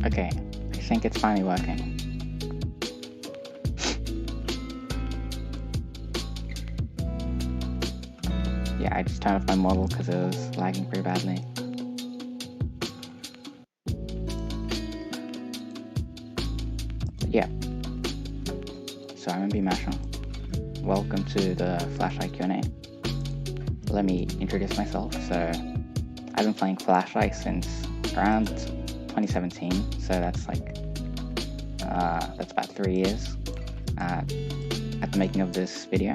Okay, I think it's finally working. Yeah, I just turned off my model because it was lagging pretty badly. Yeah. So I'm Masha. Welcome to the Flashlight Q&A. Let me introduce myself. So I've been playing Flashlight since around 2017. So that's about 3 years at the making of this video.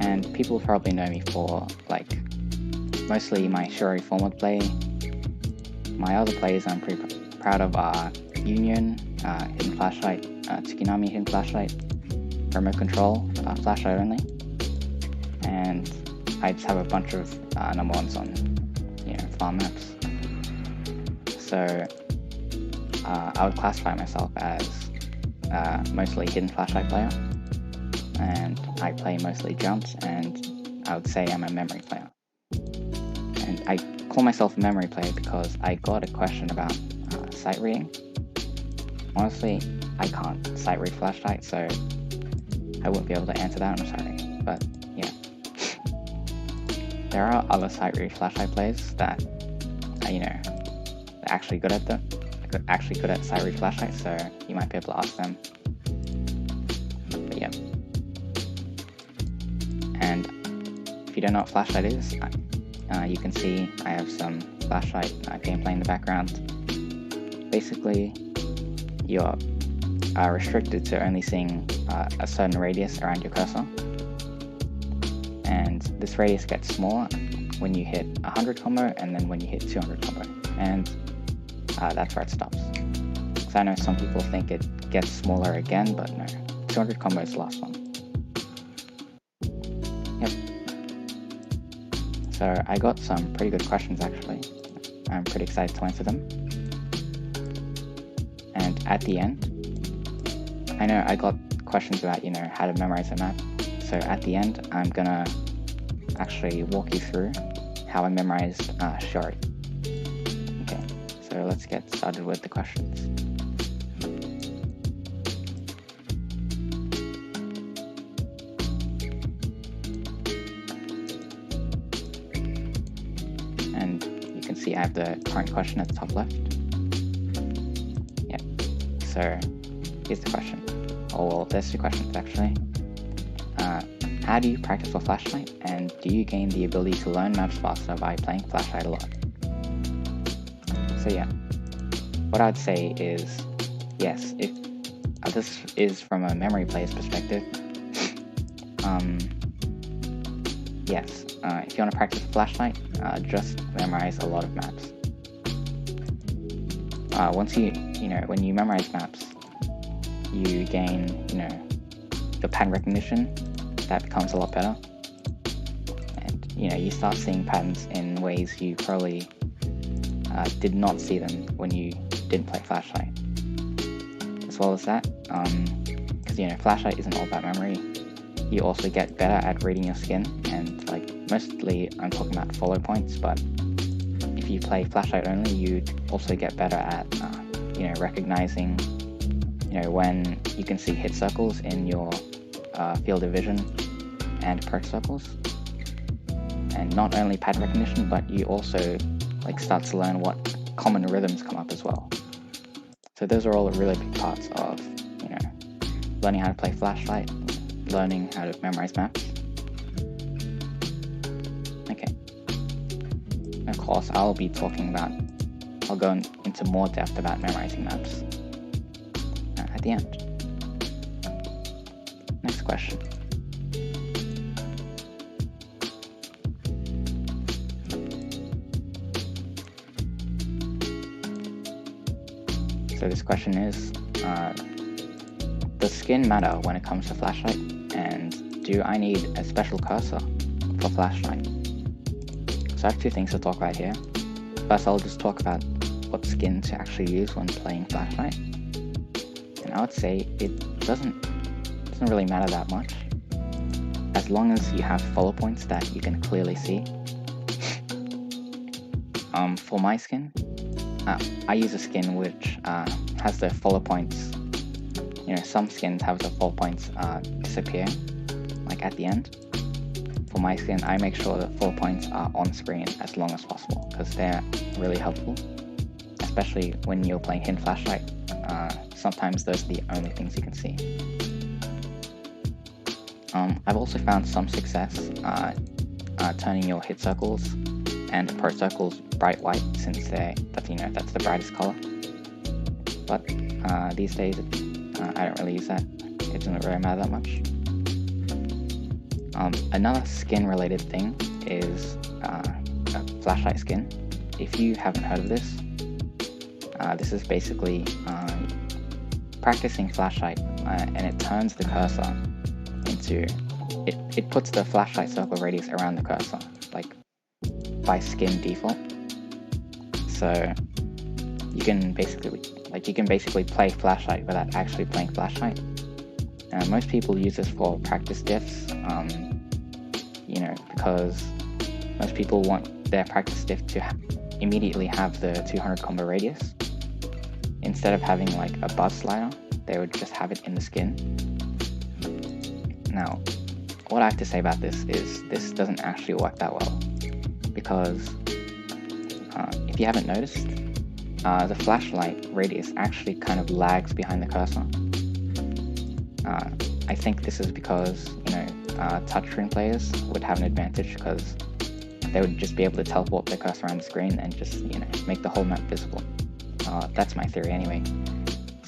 And people probably know me for mostly my Shuri format play. My other plays I'm pretty proud of are Union, Hidden Flashlight, Tsukinami Hidden Flashlight, Remote Control, Flashlight only, and I just have a bunch of number ones on farm maps. So I would classify myself as mostly Hidden Flashlight player, and I play mostly jumps, and I would say I'm a memory player. And I call myself a memory player because I got a question about sight reading. Honestly, I can't sight read Flashlight, so I wouldn't be able to answer that, I'm sorry. But yeah. There are other sight read Flashlight players that are actually good at sight read Flashlight, so you might be able to ask them. But yeah. And if you don't know what Flashlight is, you can see I have some Flashlight gameplay in the background. Basically, you're restricted to only seeing a certain radius around your cursor, and this radius gets smaller when you hit 100 combo and then when you hit 200 combo, and that's where it stops. So I know some people think it gets smaller again, but no, 200 combo is the last one. Yep. So I got some pretty good questions actually. I'm pretty excited to answer them. And at the end, I know I got questions about how to memorize a map. So at the end, I'm gonna actually walk you through how I memorized Shuri. Okay, so let's get started with the questions. And you can see I have the current question at the top left. Yeah, so here's the question. Oh, well, there's two questions actually. How do you practice for Flashlight, and do you gain the ability to learn maps faster by playing Flashlight a lot? So yeah, what I'd say is yes, if this is from a memory player's perspective, yes, if you want to practice Flashlight, just memorize a lot of maps. Once when you memorize maps, you gain, your pattern recognition. That becomes a lot better, and you start seeing patterns in ways you probably did not see them when you didn't play Flashlight. As well as that, because Flashlight isn't all about memory. You also get better at reading your skin, and mostly I'm talking about follow points, but if you play Flashlight only, you'd also get better at recognizing when you can see hit circles in your field of vision and approach circles, and not only pattern recognition, but you also start to learn what common rhythms come up as well. So those are all really big parts of learning how to play Flashlight, learning how to memorize maps. Okay, of course I'll go into more depth about memorizing maps at the end. Next question. So this question is, does skin matter when it comes to Flashlight, and do I need a special cursor for Flashlight? So I have two things to talk about here. First, I'll just talk about what skin to actually use when playing Flashlight. And I would say it doesn't really matter that much, as long as you have follow points that you can clearly see. For my skin, I use a skin which has the follow points. Some skins have the follow points disappear, like at the end. For my skin, I make sure the follow points are on screen as long as possible because they're really helpful, especially when you're playing hidden flashlight. Sometimes those are the only things you can see. I've also found some success turning your hit circles and approach circles bright white, since that's the brightest color. But these days, I don't really use that. It doesn't really matter that much. Another skin-related thing is a flashlight skin. If you haven't heard of this, this is basically practicing flashlight, and it turns the cursor into it puts the flashlight circle radius around the cursor, like by skin default. So you can basically play flashlight without actually playing flashlight. Most people use this for practice diffs, because most people want their practice diff to immediately have the 200 combo radius. Instead of having like a buzz slider, they would just have it in the skin. Now, what I have to say about this is this doesn't actually work that well, because if you haven't noticed, the flashlight radius actually kind of lags behind the cursor. I think this is because touchscreen players would have an advantage because they would just be able to teleport their cursor around the screen and just make the whole map visible. That's my theory anyway.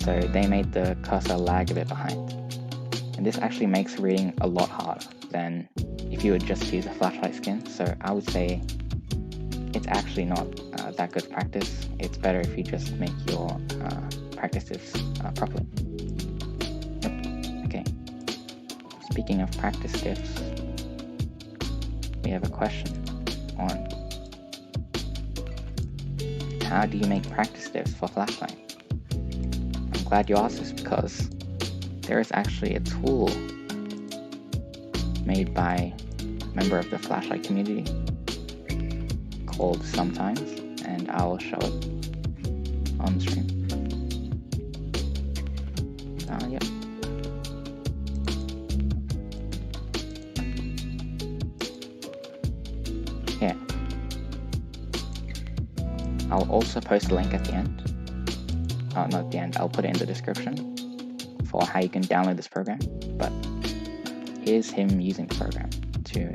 So they made the cursor lag a bit behind, and this actually makes reading a lot harder than if you would just use a flashlight skin. So I would say it's actually not that good practice. It's better if you just make your practice diffs properly. Okay. Speaking of practice diffs, we have a question on how do you make practice diffs for flashlight? I'm glad you asked this because there is actually a tool made by a member of the flashlight community called Sometimes, and I'll show it on the stream. Yep. Yeah. I'll also post a link at the end. Not at the end, I'll put it in the description for how you can download this program. But here's him using the program to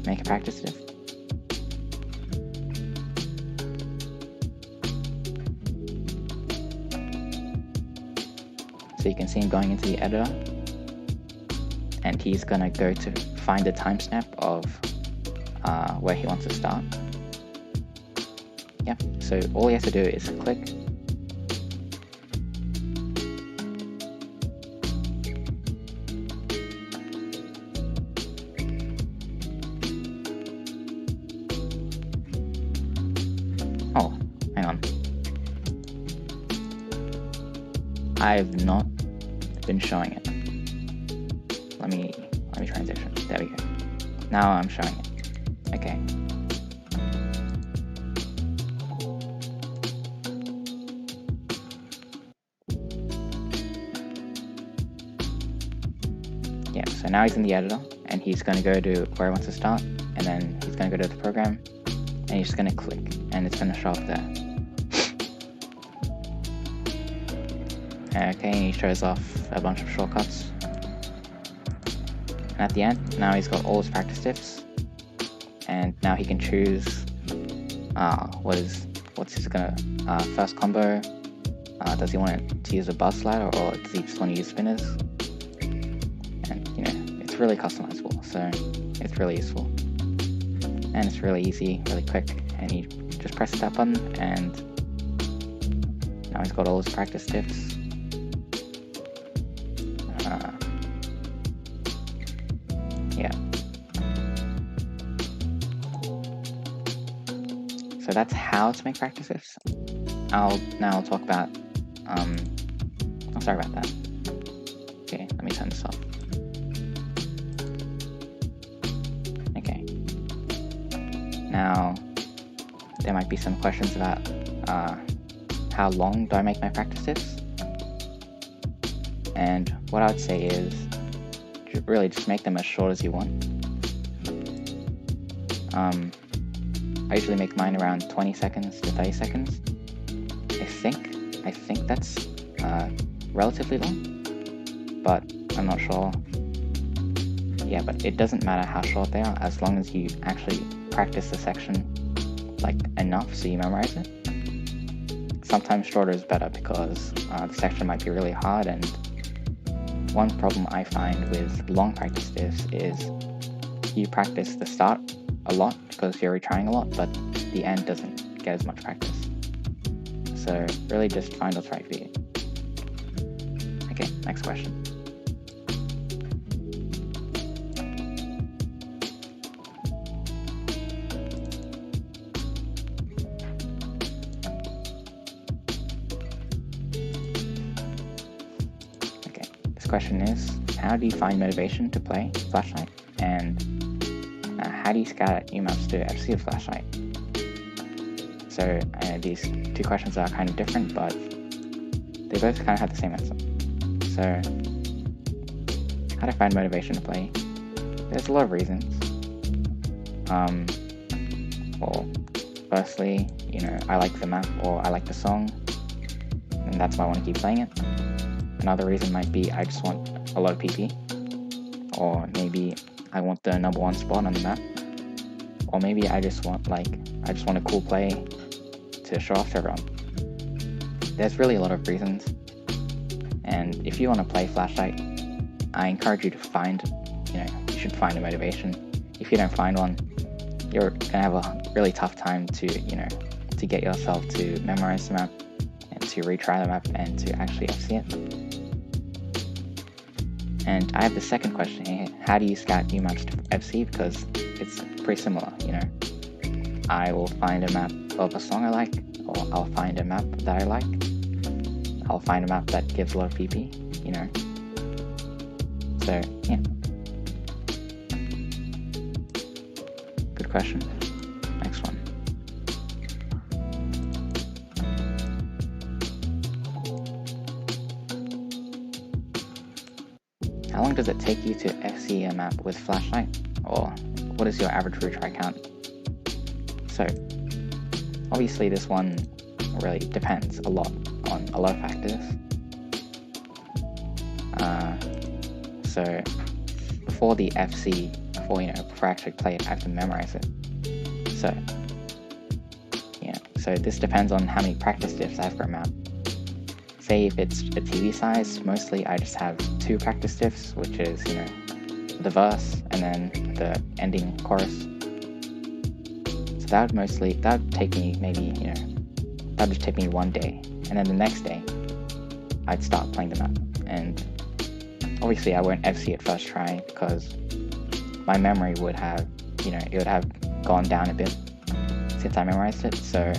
make a practice diff. So you can see him going into the editor, and he's gonna go to find the timestamp of where he wants to start. Yep, so all he has to do is click. Oh, hang on. I've not been showing it. Let me transition. There we go. Now I'm showing it. Okay. Yeah, so now he's in the editor, and he's going to go to where he wants to start, and then he's going to go to the program, and he's just going to click, and it's going to show up there. Okay, he shows off a bunch of shortcuts. And at the end, now he's got all his practice diffs, and now he can choose what's his first combo. Does he want to use a buzz slider, or does he just want to use spinners? And it's really customizable, so it's really useful, and it's really easy, really quick. And he just presses that button, and now he's got all his practice diffs. Yeah. So that's how to make practice diffs. I'll talk about sorry about that. Okay, let me turn this off. Okay. Now there might be some questions about how long do I make my practice diffs? And what I would say is really just make them as short as you want. I usually make mine around 20 seconds to 30 seconds. I think that's relatively long, but I'm not sure. Yeah, but it doesn't matter how short they are as long as you actually practice the section like enough so you memorize it. Sometimes shorter is better because the section might be really hard, and one problem I find with long practice diffs is you practice the start a lot because you're retrying a lot, but the end doesn't get as much practice. So really just find what's right for you. Okay, next question. Okay, this question is, how do you find motivation to play Flashlight? And how do you scout out new maps to FC with Flashlight? So these two questions are kind of different, but they both kind of have the same answer. So how to find motivation to play? There's a lot of reasons. Well, firstly, I like the map or I like the song, and that's why I want to keep playing it. Another reason might be I just want a lot of PP, or maybe I want the number 1 spot on the map, or maybe I just want a cool play to show off to everyone. There's really a lot of reasons, and if you want to play Flashlight, I encourage you to you should find a motivation. If you don't find one, you're gonna have a really tough time to get yourself to memorize the map and to retry the map and to actually FC it. And I have the second question here: how do you scout new maps to FC? Because it's pretty similar. I will find a map of a song I like, or I'll find a map that I like. I'll find a map that gives a lot of PP. So yeah. Good question. Next one. How long does it take you to FC a map with Flashlight? Or what is your average retry count? So, obviously this one really depends a lot on a lot of factors. So, before the FC, before I actually play it, I have to memorize it. So this depends on how many practice diffs I have for a map. Say if it's a TV size, mostly I just have 2 practice diffs, which is, the verse and then the ending chorus. So that would take me maybe, that would just take me one day. And then the next day, I'd start playing the map. And obviously I won't FC it first try because my memory would have, it would have gone down a bit since I memorized it. So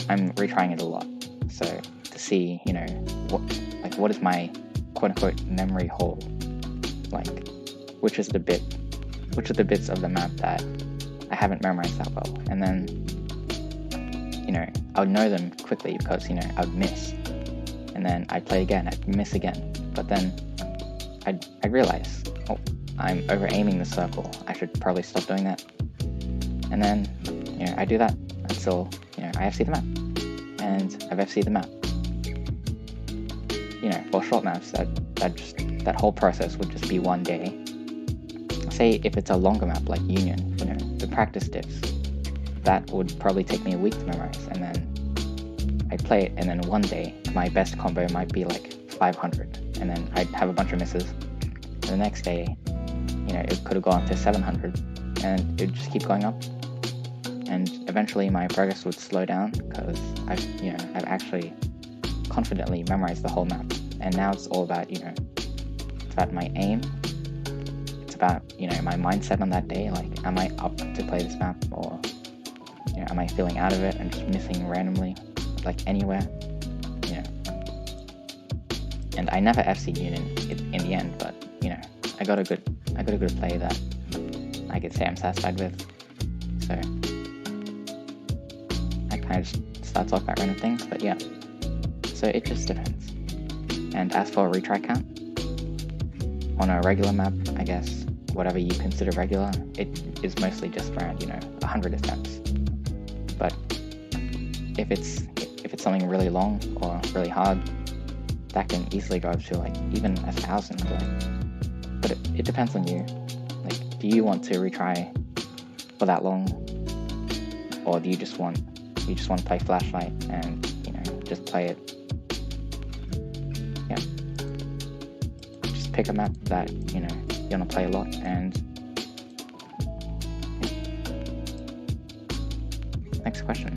I'm retrying it a lot. So to see, what is my quote-unquote memory hole, which are the bits of the map that I haven't memorized that well, and then I would know them quickly because I would miss, and then I'd play again, I'd miss again, but then I'd realize, I'm over aiming the circle, I should probably stop doing that, and then I do that until I FC the map, and I've FC the map. For short maps, that whole process would just be one day. Say if it's a longer map like Union, the practice diffs, that would probably take me a week to memorize, and then I'd play it, and then one day my best combo might be 500, and then I'd have a bunch of misses. And the next day, it could have gone to 700, and it would just keep going up. And eventually my progress would slow down because I've actually confidently memorized the whole map. And now it's all about, it's about my aim. It's about, my mindset on that day. Am I up to play this map, or, am I feeling out of it and just missing randomly, anywhere? And I never FC Union in the end, but, I got a good play that I could say I'm satisfied with. So, kind of just starts off at random things, but yeah. So it just depends. And as for retry count, on a regular map, I guess, whatever you consider regular, it is mostly just around, 100 attempts. But if it's something really long or really hard, that can easily go up to like even 1,000. But it depends on you. Like, do you want to retry for that long, or do you just want to play Flashlight and just play it? Yeah. Just pick a map that you want to play a lot and. Yeah. Next question.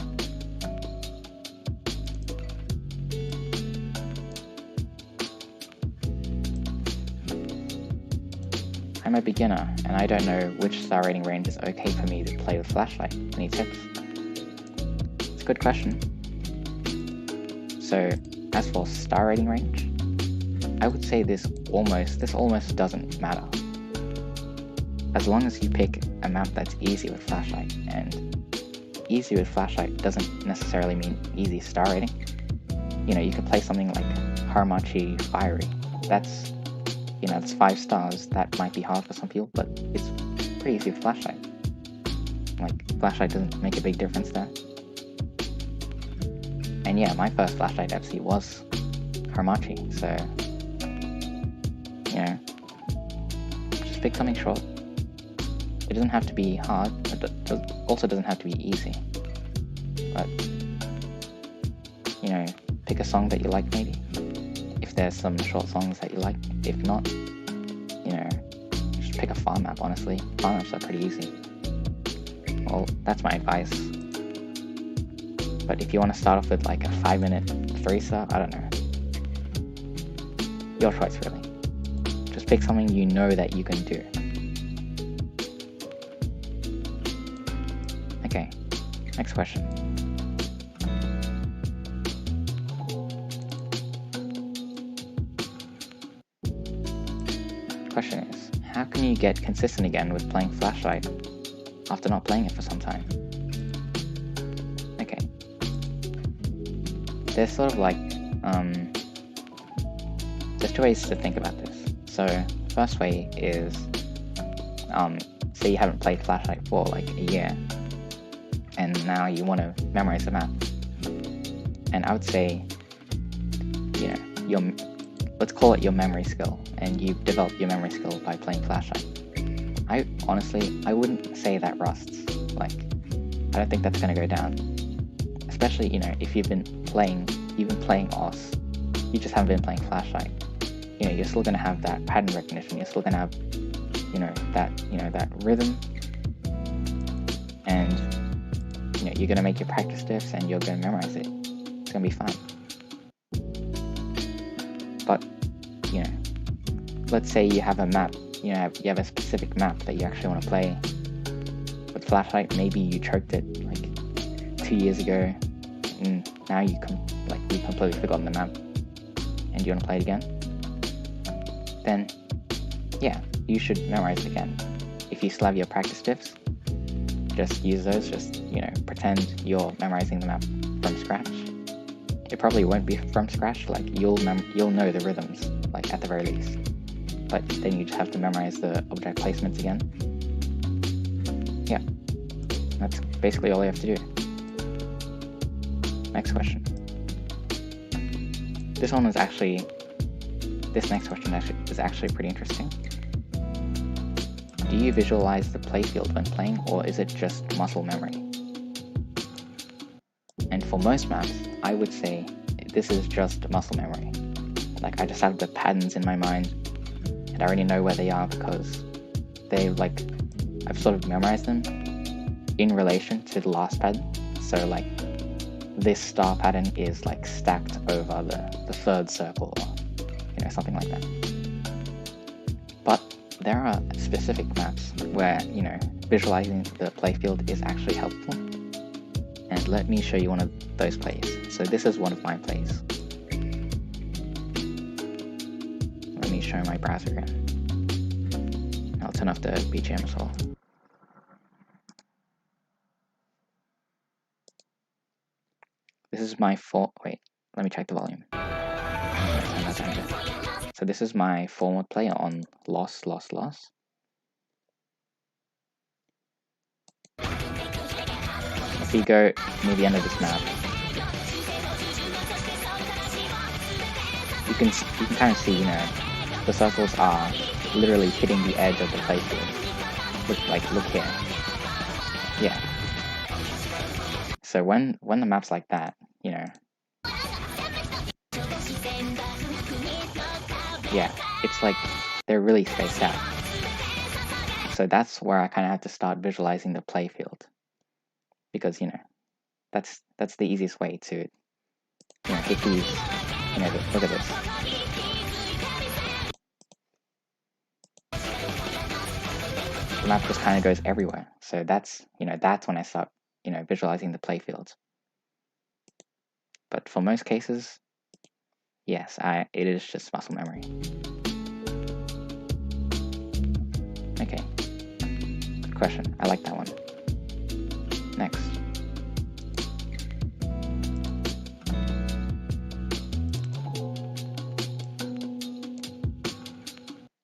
I'm a beginner, and I don't know which star rating range is okay for me to play with Flashlight. Any tips? It's a good question. So, as for star rating range, I would say this almost doesn't matter. As long as you pick a map that's easy with Flashlight, and easy with Flashlight doesn't necessarily mean easy star rating. You could play something like Haramachi Fiery. That's 5 stars. That might be hard for some people, but it's pretty easy with Flashlight. Like, Flashlight doesn't make a big difference there. And yeah, my first Flashlight FC was Haramachi, so, just pick something short. It doesn't have to be hard, but it also doesn't have to be easy. But, pick a song that you like maybe. If there's some short songs that you like. If not, just pick a farm map, honestly. Farm maps are pretty easy. Well, that's my advice. But if you want to start off with like a 5-minute 3-star, I don't know. Your choice, really. Just pick something you know that you can do. Okay, next question. Question is, how can you get consistent again with playing Flashlight after not playing it for some time? Okay. There's sort of like, there's 2 ways to think about this. So, first way is, say you haven't played Flashlight for like a year, and now you want to memorize the map. And I would say, let's call it your memory skill, and you've developed your memory skill by playing Flashlight. I wouldn't say that rusts. Like, I don't think that's going to go down. Especially, if you've been playing OS, you just haven't been playing Flashlight. You're still going to have that pattern recognition. You're still going to have, that rhythm, and you're going to make your practice diffs, and you're going to memorize it. It's going to be fine. But, let's say you have a map, you have a specific map that you actually want to play with Flashlight. Maybe you choked it like 2 years ago, and now you've completely forgotten the map, and you want to play it again. Then, yeah, you should memorize it again. If you still have your practice diffs, just use those. Just pretend you're memorizing the map from scratch. It probably won't be from scratch. Like, you'll know the rhythms, like, at the very least. But then you just have to memorize the object placements again. Yeah, that's basically all you have to do. Next question. This next question is actually pretty interesting. Do you visualize the playfield when playing, or is it just muscle memory? And for most maps, I would say this is just muscle memory. Like, I just have the patterns in my mind, and I already know where they are because I've sort of memorized them in relation to the last pattern. So, like, this star pattern is like stacked over the third circle, or something like that. But there are specific maps where visualizing the playfield is actually helpful. And let me show you one of those plays. So this is one of my plays. Let me show my browser again. I'll turn off the BGM as well. This is my full, wait, let me check the volume. So this is my full mode play on loss, loss, loss. If we go near the end of this map, you can kind of see, you know, the circles are literally hitting the edge of the playfield. Look here. Yeah. So when the map's like that, you know, yeah, it's like they're really spaced out. So that's where I kind of have to start visualizing the playfield, because, you know, that's the easiest way to, you know, hit these. You know, look at this. The map just kind of goes everywhere. So that's, you know, that's when I start, you know, visualizing the playfields. But for most cases, yes, it is just muscle memory. Okay. Good question. I like that one. Next.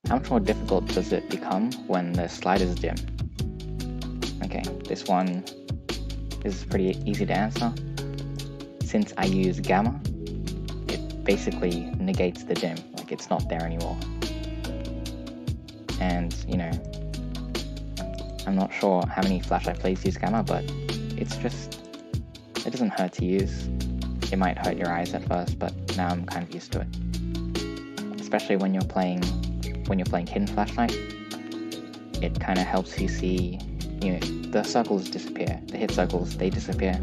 How much more difficult does it become when the slide is dim? Okay, this one is pretty easy to answer. Since I use gamma, it basically negates the dim, like it's not there anymore. And, you know, I'm not sure how many flashlight plays use gamma, but it's just, it doesn't hurt to use. It might hurt your eyes at first, but now I'm kind of used to it. Especially when you're playing hidden flashlight, it kind of helps you see, you know, the circles disappear, the hit circles, they disappear,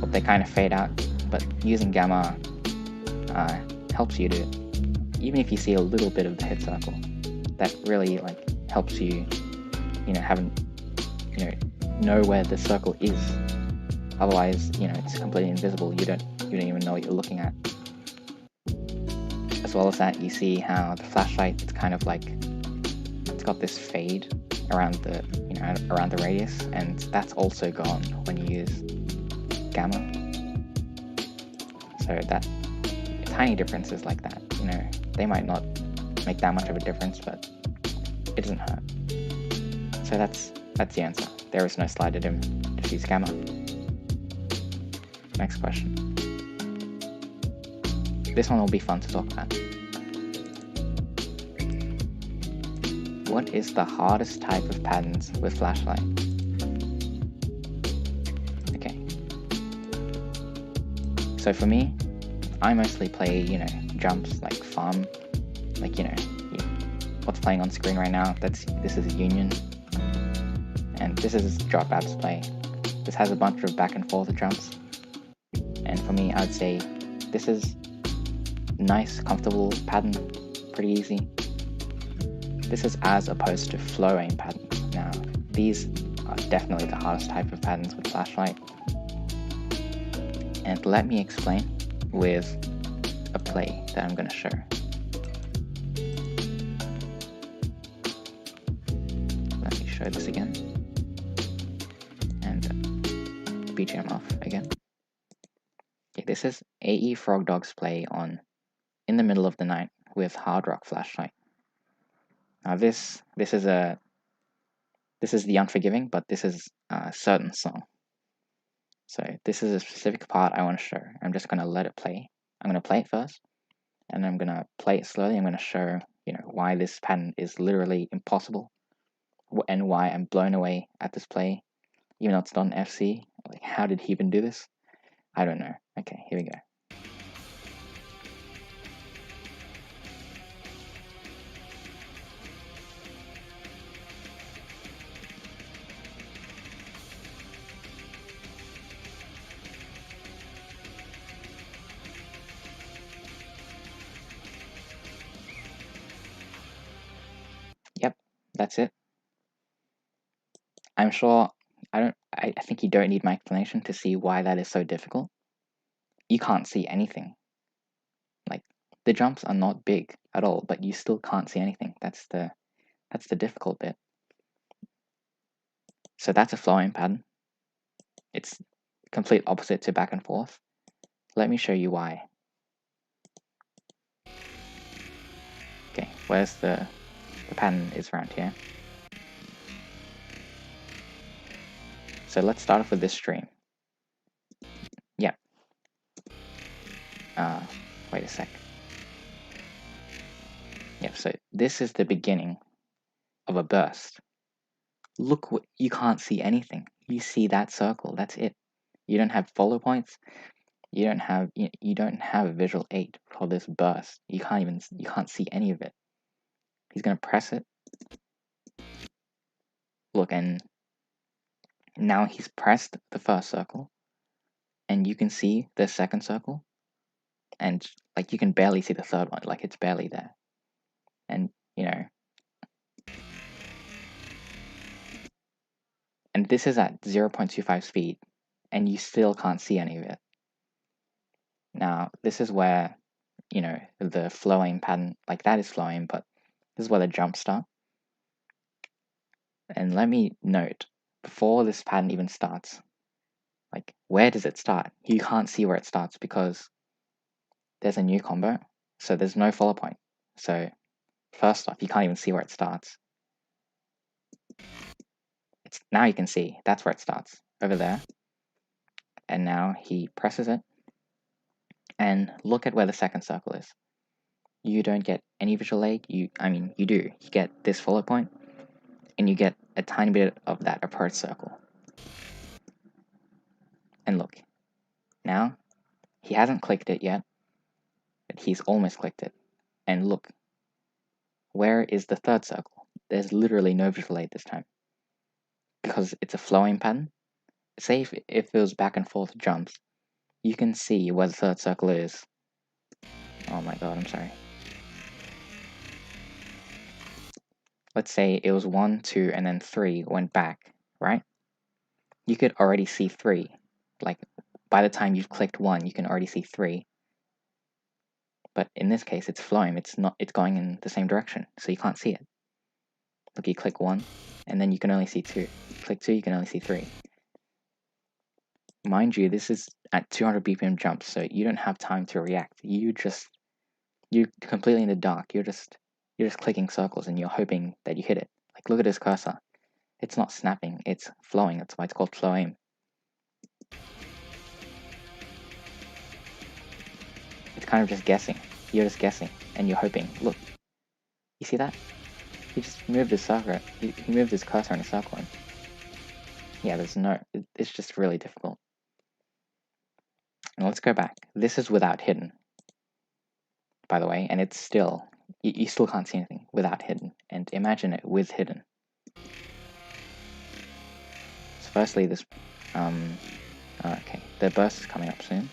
or they kind of fade out. But using gamma helps you to, even if you see a little bit of the hit circle, that really like helps you, you know, know where the circle is. Otherwise, you know, it's completely invisible. You don't even know what you're looking at. As well as that, you see how the flashlight, it's kind of like, it's got this fade around the, you know, around the radius, and that's also gone when you use gamma. So that tiny differences like that, you know, they might not make that much of a difference, but it doesn't hurt. So that's the answer. There is no slide dim, just use gamma. Next question. This one will be fun to talk about. What is the hardest type of patterns with flashlight? Okay. So for me, I mostly play, you know, jumps like farm, like, you know, what's playing on screen right now, this is Union, and this is drop abs play. This has a bunch of back and forth jumps, and for me, I'd say this is nice, comfortable pattern, pretty easy. This is as opposed to flow aim patterns. Now, these are definitely the hardest type of patterns with flashlight. And let me explain with a play that I'm going to show. Let me show this again. And BGM off again. Okay, this is AE Frog Dog's play on In the Middle of the Night with Hard Rock Flashlight. Now this is The Unforgiving, but this is a certain song. So this is a specific part I want to show. I'm just going to let it play. I'm going to play it first, and I'm going to play it slowly. I'm going to show, you know, why this pattern is literally impossible, and why I'm blown away at this play, even though it's not an FC. Like, how did he even do this? I don't know. Okay, here we go. Yep, that's it. I'm sure I think you don't need my explanation to see why that is so difficult. You can't see anything. Like, the jumps are not big at all, but you still can't see anything. That's the difficult bit. So that's a flow aim pattern. It's complete opposite to back and forth. Let me show you why. Okay, where's the pattern is around here. So let's start off with this stream. Yep. Wait a sec. Yep, so this is the beginning of a burst. Look, you can't see anything. You see that circle, that's it. You don't have follow points. You don't have a visual aid for this burst. You can't see any of it. He's gonna press it. Look, and now he's pressed the first circle, and you can see the second circle, and like you can barely see the third one, like it's barely there. And and this is at 0.25 speed, and you still can't see any of it. Now, this is where, the flowing pattern, like that is flowing, but this is where the jumps start. And let me note, before this pattern even starts, like, where does it start? You can't see where it starts because there's a new combo, so there's no follow point. So, first off, you can't even see where it starts. Now you can see, that's where it starts, over there. And now he presses it, and look at where the second circle is. You don't get any visual aid. You do. You get this follow point, and you get a tiny bit of that approach circle. And look, now he hasn't clicked it yet, but he's almost clicked it. And look, where is the third circle? There's literally no visual aid this time because it's a flowing pattern. Say if it was back and forth jumps, you can see where the third circle is. Oh my god, I'm sorry. Let's say it was 1, 2, and then 3 went back, right? You could already see 3. Like, by the time you've clicked 1, you can already see 3. But in this case, it's flowing. It's going in the same direction, so you can't see it. Look, you click 1, and then you can only see 2. Click 2, you can only see 3. Mind you, this is at 200 BPM jumps, so you don't have time to react. You're completely in the dark. You're just clicking circles, and you're hoping that you hit it. Like, look at this cursor. It's not snapping, it's flowing. That's why it's called flow aim. It's kind of just guessing. You're just guessing, and you're hoping. Look, you see that? He just moved his circle. He moved his cursor in a circle. And yeah, it's just really difficult. And let's go back. This is without hidden, by the way, and it's still, you still can't see anything without hidden. And imagine it with hidden. So firstly, this, okay, the burst is coming up soon.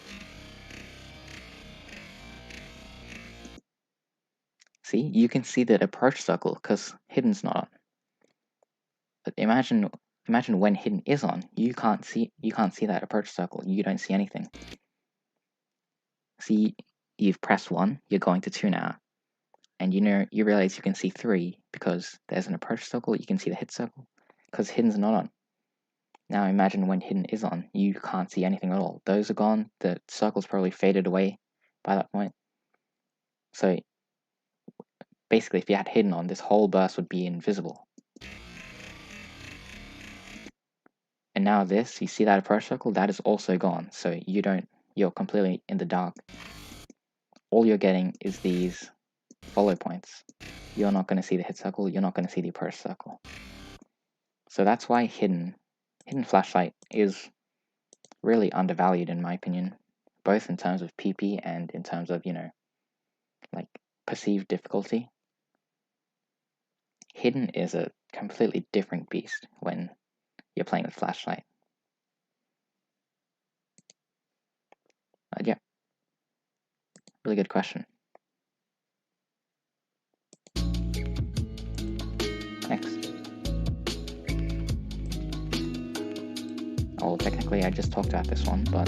See, you can see that approach circle because hidden's not on. But imagine when hidden is on, you can't see that approach circle. You don't see anything. See, you've pressed 1, you're going to 2 now, and you realize you can see 3 because there's an approach circle. You can see the hit circle because hidden's not on. Now imagine when hidden is on, you can't see anything at all. Those are gone. The circle's probably faded away by that point. So basically, if you had hidden on, this whole burst would be invisible. And now this, you see that approach circle, that is also gone. So you're completely in the dark. All you're getting is these follow points. You're not going to see the hit circle, you're not going to see the approach circle. So that's why hidden flashlight is really undervalued in my opinion, both in terms of PP and in terms of, like perceived difficulty. Hidden is a completely different beast when you're playing with flashlight. Yeah, really good question. Next. Well, technically I just talked about this one, but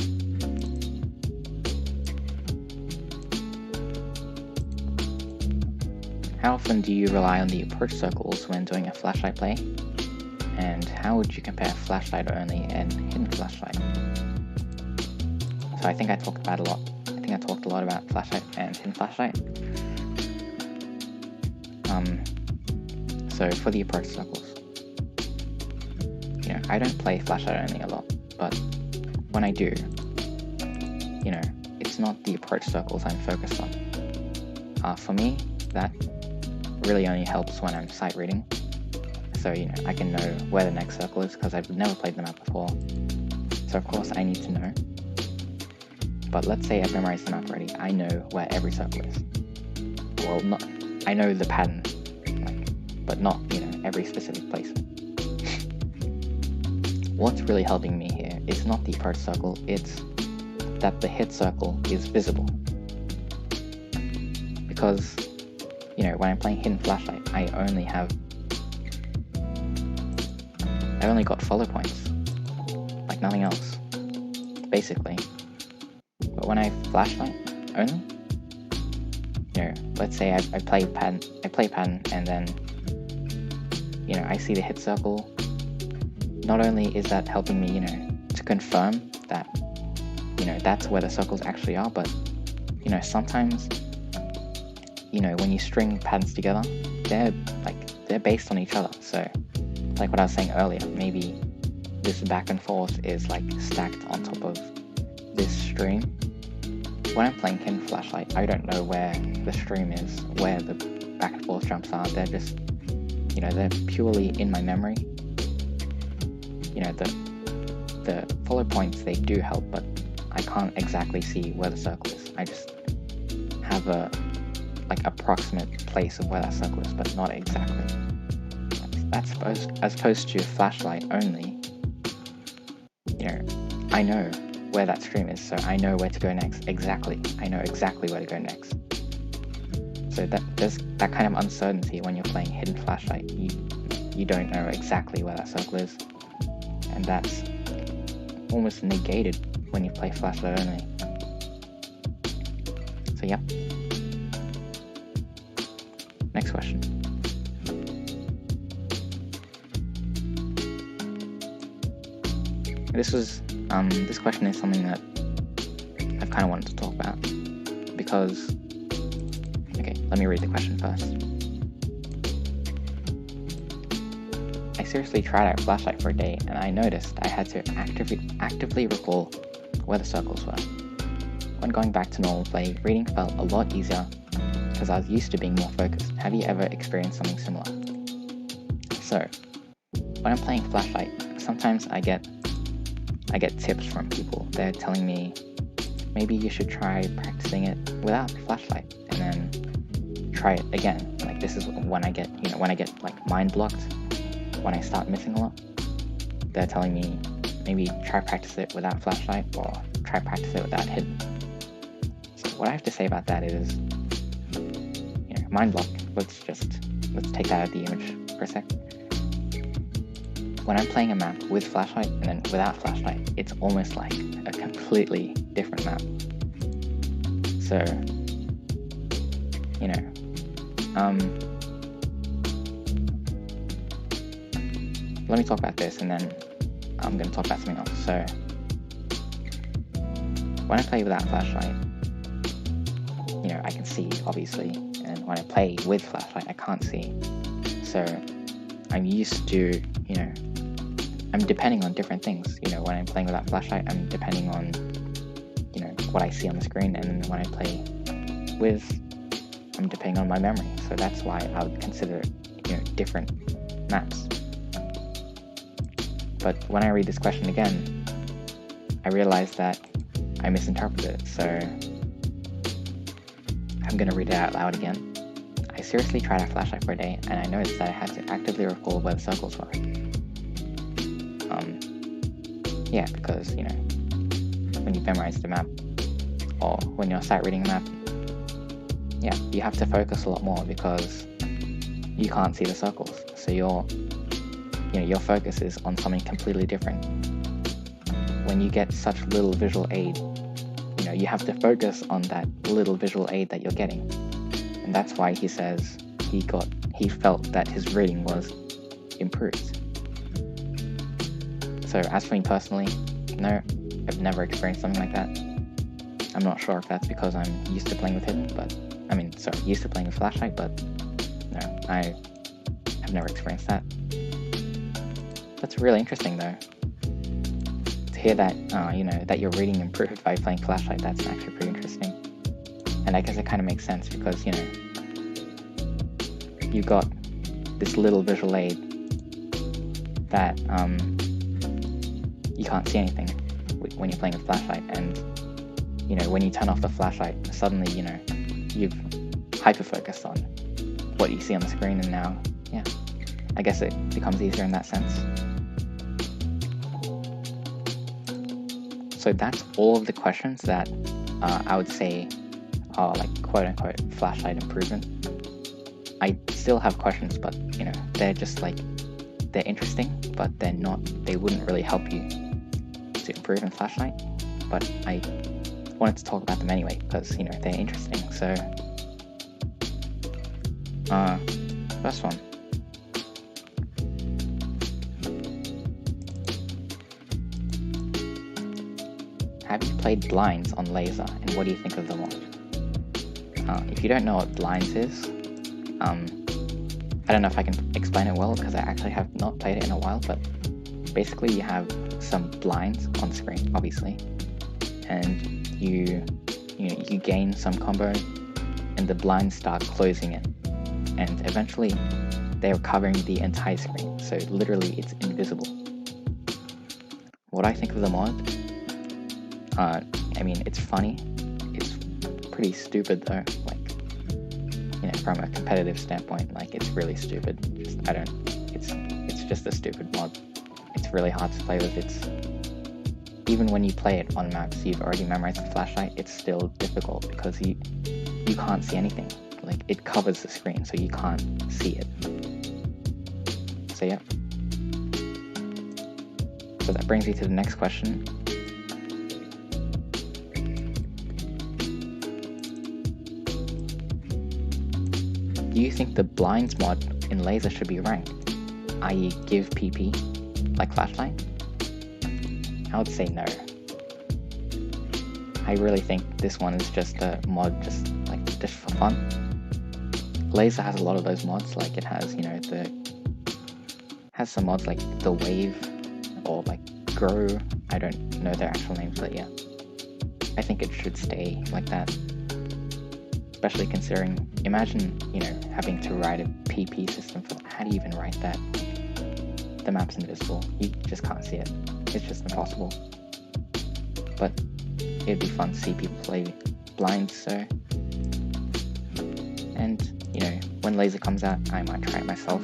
how often do you rely on the approach circles when doing a flashlight play? And how would you compare flashlight only and hidden flashlight? So I think I talked a lot about flashlight and hidden flashlight. So for the approach circles, I don't play flashlight only a lot, but when I do, it's not the approach circles I'm focused on. For me, that really only helps when I'm sight reading. So, I can know where the next circle is because I've never played the map before. So of course I need to know. But let's say I've memorized the map already. I know where every circle is. Well, I know the pattern, but not, every specific place. What's really helping me here is not the approach circle, it's that the hit circle is visible. Because, when I'm playing hidden flashlight, I've only got follow points, like nothing else, basically. But when I flashlight only, let's say I play pattern, and then, I see the hit circle. Not only is that helping me, to confirm that, that's where the circles actually are, but, sometimes, when you string patterns together, they're based on each other. So, like what I was saying earlier, maybe this back and forth is stacked on top of this stream. When I'm playing hidden flashlight, I don't know where the stream is, where the back and forth jumps are. They're just, they're purely in my memory. The follow points, they do help, but I can't exactly see where the circle is. I just have a approximate place of where that circle is, but not exactly. As opposed to flashlight only, I know where that stream is, so I know where to go next. Exactly. I know exactly where to go next. So there's that kind of uncertainty when you're playing hidden flashlight. You don't know exactly where that circle is, and that's almost negated when you play flashlight only. So yep. Next question. This question is something that I've kind of wanted to talk about because, okay, let me read the question first. I seriously tried out flashlight for a day and I noticed I had to actively recall where the circles were. When going back to normal play, reading felt a lot easier because I was used to being more focused. Have you ever experienced something similar? So, when I'm playing flashlight, sometimes I get tips from people. They're telling me, maybe you should try practicing it without flashlight, and then try it again. This is when I get mind blocked, when I start missing a lot. They're telling me, maybe try practice it without flashlight, or try practice it without hidden. So what I have to say about that is, mind block, let's take that out of the image for a sec. When I'm playing a map with flashlight and then without flashlight, it's almost like a completely different map. So, let me talk about this and then I'm going to talk about something else. So, when I play without flashlight, I can see, obviously, and when I play with flashlight, I can't see. So, I'm used to, I'm depending on different things. When I'm playing without flashlight, I'm depending on, what I see on the screen, and then when I play with, I'm depending on my memory. So that's why I would consider, different maps. But when I read this question again, I realize that I misinterpreted it. So I'm going to read it out loud again. I seriously tried a flashlight for a day, and I noticed that I had to actively recall where the circles were. Yeah, because, when you memorize the map, or when you're sight reading a map, yeah, you have to focus a lot more because you can't see the circles. So your focus is on something completely different. When you get such little visual aid, you have to focus on that little visual aid that you're getting. And that's why he says he felt that his reading was improved. So as for me personally, no, I've never experienced something like that. I'm not sure if that's because I'm used to playing with hidden, used to playing with flashlight, but no, I have never experienced that. That's really interesting though. To hear that, that your reading improved by playing flashlight, that's actually pretty interesting. And I guess it kind of makes sense because, you've got this little visual aid that you can't see anything when you're playing with flashlight, and when you turn off the flashlight, suddenly you've hyper-focused on what you see on the screen, and now I guess it becomes easier in that sense. So that's all of the questions that I would say are like quote-unquote flashlight improvement. I still have questions, but they're just like, they're interesting, but they wouldn't really help you to improve in flashlight. But I wanted to talk about them anyway because they're interesting. So first one, have you played blinds on laser, and what do you think of the mod? If you don't know what blinds is, I don't know if I can explain it well because I actually have not played it in a while, but basically you have some blinds on screen, obviously, and you gain some combo, and the blinds start closing in, and eventually they're covering the entire screen, so literally it's invisible. What I think of the mod, it's funny, it's pretty stupid though, like, from a competitive standpoint, like, it's really stupid. It's just a stupid mod. It's really hard to play with. Even when you play it on maps you've already memorized the flashlight, it's still difficult because you can't see anything. Like, it covers the screen, so you can't see it. So yeah. So that brings me to the next question. Do you think the blinds mod in laser should be ranked, i.e. give PP, like flashlight? I would say no. I really think this one is just a mod just for fun. Laser has a lot of those mods, like it has, has some mods like the wave or like grow. I don't know their actual names, but yeah. I think it should stay like that. Especially considering, imagine, having to write a PP system for that. How do you even write that? The map's invisible. You just can't see it. It's just impossible. But it'd be fun to see people play blinds, so... And, when laser comes out, I might try it myself.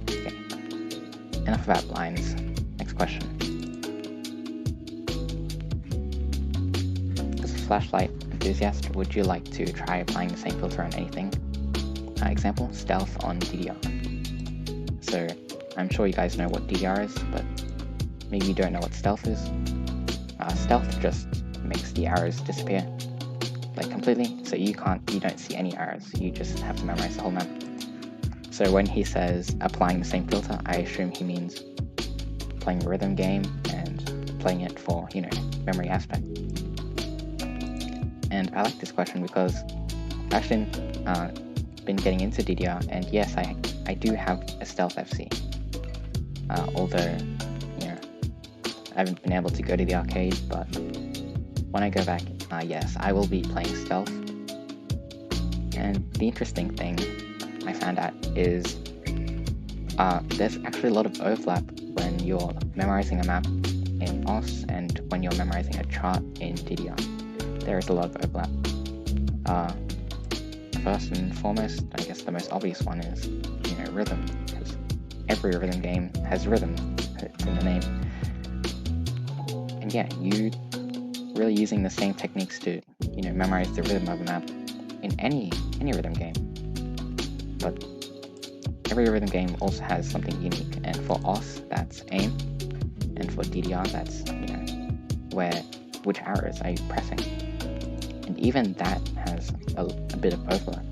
Okay. Enough about blinds. Next question. As a flashlight enthusiast, would you like to try applying the same filter on anything? Example, stealth on DDR. So, I'm sure you guys know what DDR is, but maybe you don't know what stealth is. Stealth just makes the arrows disappear, like completely, so you don't see any arrows, you just have to memorize the whole map. So when he says applying the same filter, I assume he means playing a rhythm game and playing it for, memory aspect. And I like this question because I've actually been getting into DDR, and yes, I do have a stealth FC. Although, I haven't been able to go to the arcade, but when I go back, yes, I will be playing stealth. And the interesting thing I found out is there's actually a lot of overlap when you're memorizing a map in OS and when you're memorizing a chart in DDR. There is a lot of overlap. First and foremost, I guess the most obvious one is, rhythm, because every rhythm game has rhythm, it's in the name. And yeah, you really using the same techniques to, memorize the rhythm of a map in any rhythm game. But every rhythm game also has something unique, and for OS, that's aim, and for DDR, that's, which arrows are you pressing? And even that has a bit of overlap.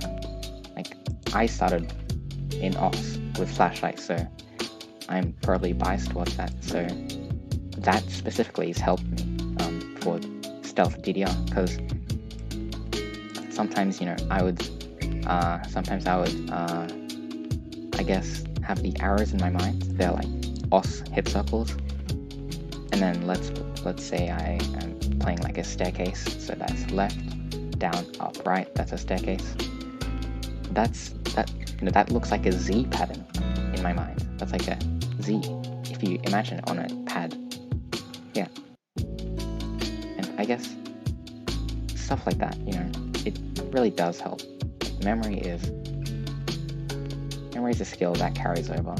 Like, I started in OS with flashlight, so I'm probably biased towards that, so that specifically has helped me for stealth DDR, because sometimes, I would I guess, have the arrows in my mind. They're like OS hit circles, and then let's say I am playing like a staircase, so that's left, down, up, right. That's a staircase. That looks like a Z pattern in my mind. That's like a Z if you imagine it on a pad. Yeah, and I guess stuff like that. It really does help. Memory is a skill that carries over,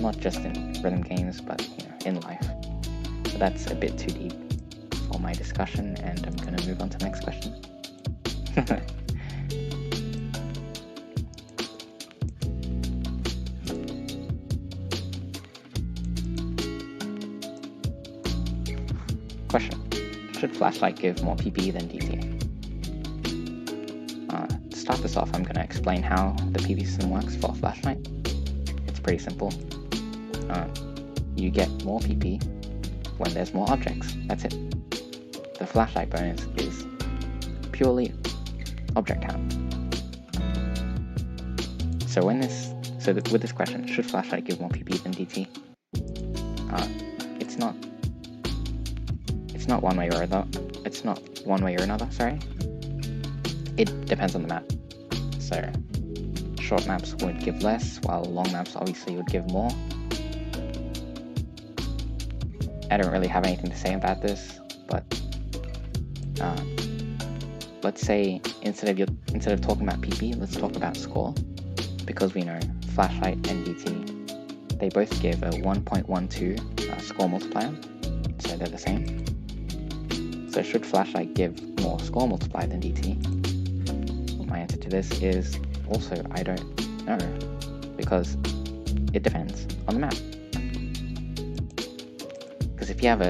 not just in rhythm games, but in life. So that's a bit too deep for my discussion, and I'm going to move on to the next question. Question: should flashlight give more PP than DT? To start this off, I'm going to explain how the PP system works for flashlight. It's pretty simple. You get more PP when there's more objects. That's it. The flashlight bonus is purely object count. So with this question, should flashlight give more PP than DT? It's not one way or another. It's not one way or another. Sorry. It depends on the map. So short maps would give less, while long maps obviously would give more. I don't really have anything to say about this, but let's say instead of talking about PP, let's talk about score, because we know flashlight and DT, they both give a 1.12 score multiplier, so they're the same. So should flashlight give more score multiplier than DT? Well, my answer to this is also I don't know, because it depends on the map. Because if you have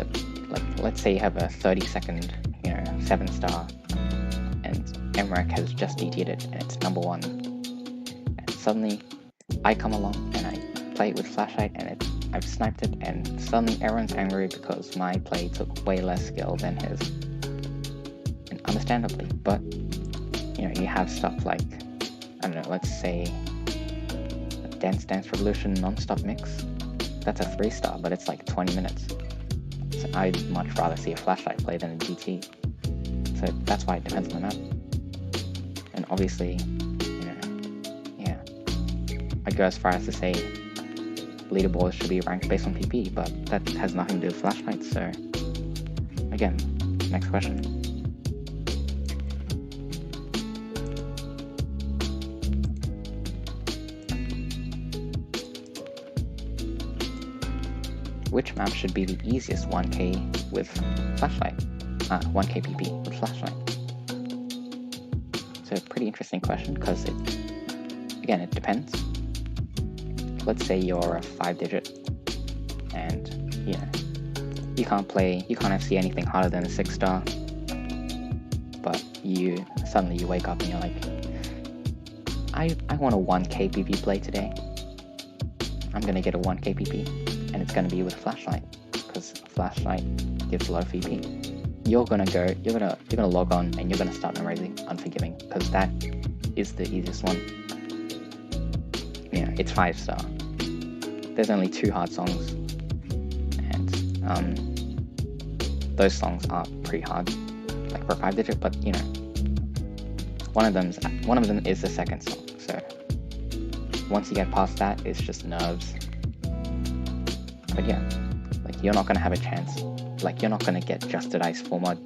let's say you have a 30-second, 7-star, and MREC has just DT'd it and it's number 1, and suddenly I come along and I play it with flashlight and I've sniped it, and suddenly everyone's angry because my play took way less skill than his. And understandably, but you have stuff like, I don't know, let's say Dance Dance Revolution non-stop mix. That's a 3-star, but it's like 20 minutes. So I'd much rather see a flashlight play than a DT. So that's why it depends on the map. And obviously, I'd go as far as to say leaderboards should be ranked based on PP, but that has nothing to do with flashlights. So again, next question. Which map should be the easiest 1K with flashlight? 1K PP with flashlight. It's a pretty interesting question, because it depends. Let's say you're a 5-digit, and you can't FC anything harder than a 6-star, but suddenly you wake up and you're like, I want a 1K PP play today. I'm gonna get a 1K PP, and it's gonna be with flashlight, because flashlight gives a lot of PP. You're gonna log on and you're gonna start memorizing Unforgiving, because that is the easiest one. It's 5-star. There's only 2 hard songs, and those songs are pretty hard, like for a 5-digit. But one of them is the second song. So once you get past that, it's just nerves. But you're not gonna have a chance. You're not gonna get Just a Dice full mod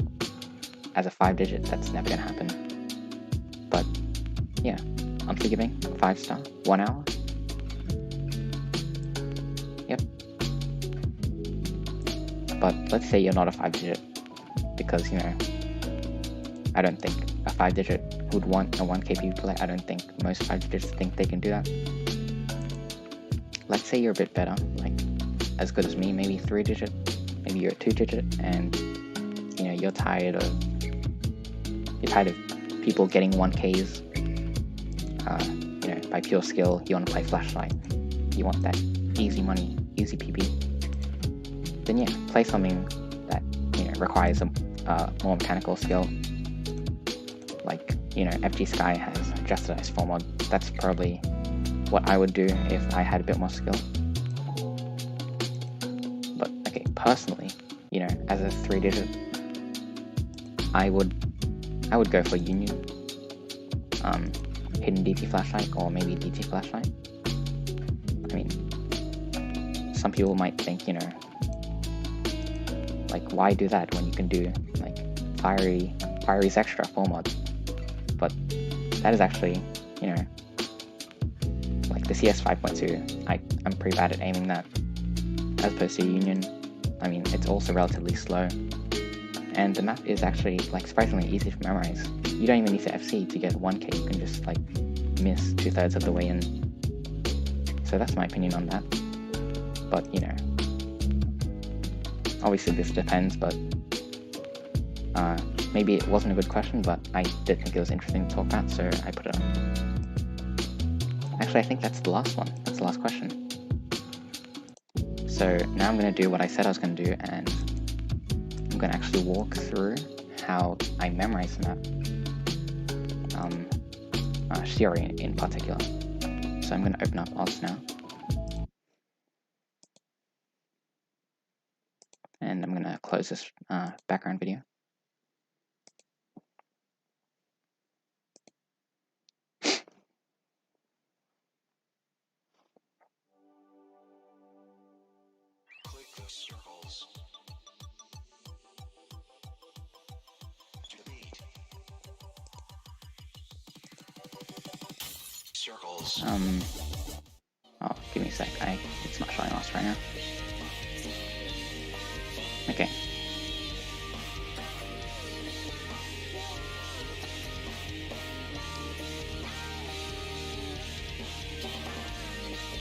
as a 5-digit. That's never gonna happen. But Unforgiving, 5-star, 1 hour. Yep. But let's say you're not a 5-digit, because I don't think a 5-digit would want a 1K PP play. I don't think most 5-digits think they can do that. Let's say you're a bit better, as good as me, maybe 3-digit, maybe you're a 2-digit, and you're tired of people getting 1Ks. By pure skill. You want to play flashlight. You want that easy money, easy PP. Then play something that requires a more mechanical skill, like, you know, FG Sky has Justicize full mod. That's probably what I would do if I had a bit more skill. But okay, personally, you know, as a 3-digit, I would go for Union, hidden DT flashlight, or maybe DT flashlight. I mean, some people might think, you know, like, why do that when you can do like Fiery's extra full mod? But that is actually, you know, like the CS 5.2, I'm pretty bad at aiming that, as opposed to Union. I mean, it's also relatively slow, and the map is actually like surprisingly easy to memorize. You don't even need to FC to get 1k, you can just like miss 2/3 of the way in. So that's my opinion on that. But, you know, obviously this depends, but maybe it wasn't a good question, but I did think it was interesting to talk about, so I put it on. Actually, I think that's the last one. That's the last question. So now I'm going to do what I said I was going to do, and I'm going to actually walk through how I memorize the map. Theory in particular. So I'm going to open up odds now. And I'm going to close this background video. Click the circles to the beat. Circles. Oh, give me a sec. It's not showing us right now. Okay.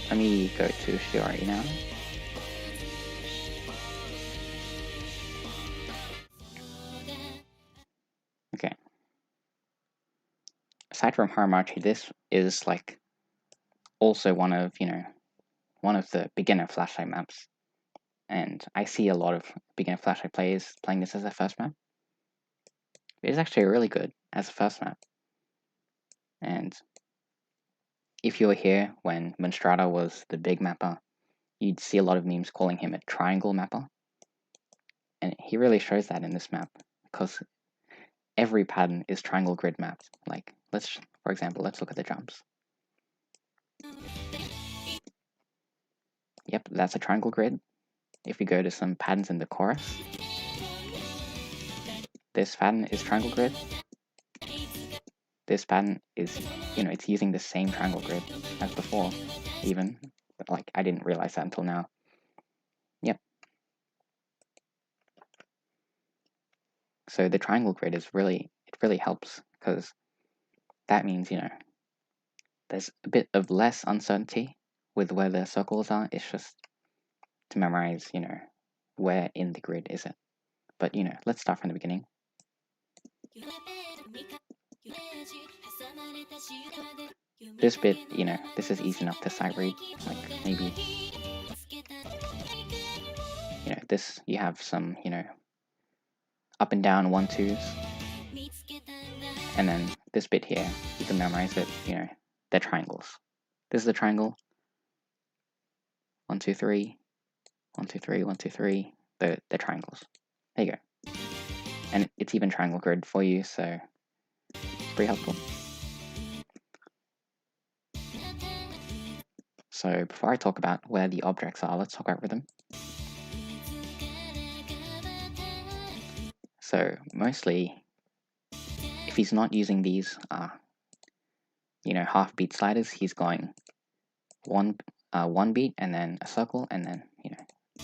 Let me go to Shiori now. Okay. Aside from Haramarchi, this is like also one of the beginner flashlight maps. And I see a lot of beginner flashlight players playing this as their first map. It is actually really good as a first map. And if you were here when Monstrata was the big mapper, you'd see a lot of memes calling him a triangle mapper. And he really shows that in this map, because every pattern is triangle grid mapped. Like, for example, let's look at the jumps. Yep, that's a triangle grid. If we go to some patterns in the chorus, this pattern is triangle grid. This pattern is, it's using the same triangle grid as before, even. But, like, I didn't realize that until now. Yep. So the triangle grid it really helps, because that means, there's a bit of less uncertainty with where the circles are. It's just to memorize, where in the grid is it. But, let's start from the beginning. This bit, this is easy enough to sight read. Like, maybe, this, you have some, up and down 1-2s. And then this bit here, you can memorize it, they're triangles. This is a triangle. 1, 2, 3. 1, 2, 3, 1, 2, 3. They're triangles. There you go. And it's even triangle grid for you, so it's pretty helpful. So before I talk about where the objects are, let's talk about rhythm. So mostly, if he's not using these, half beat sliders, he's going one beat and then a circle and then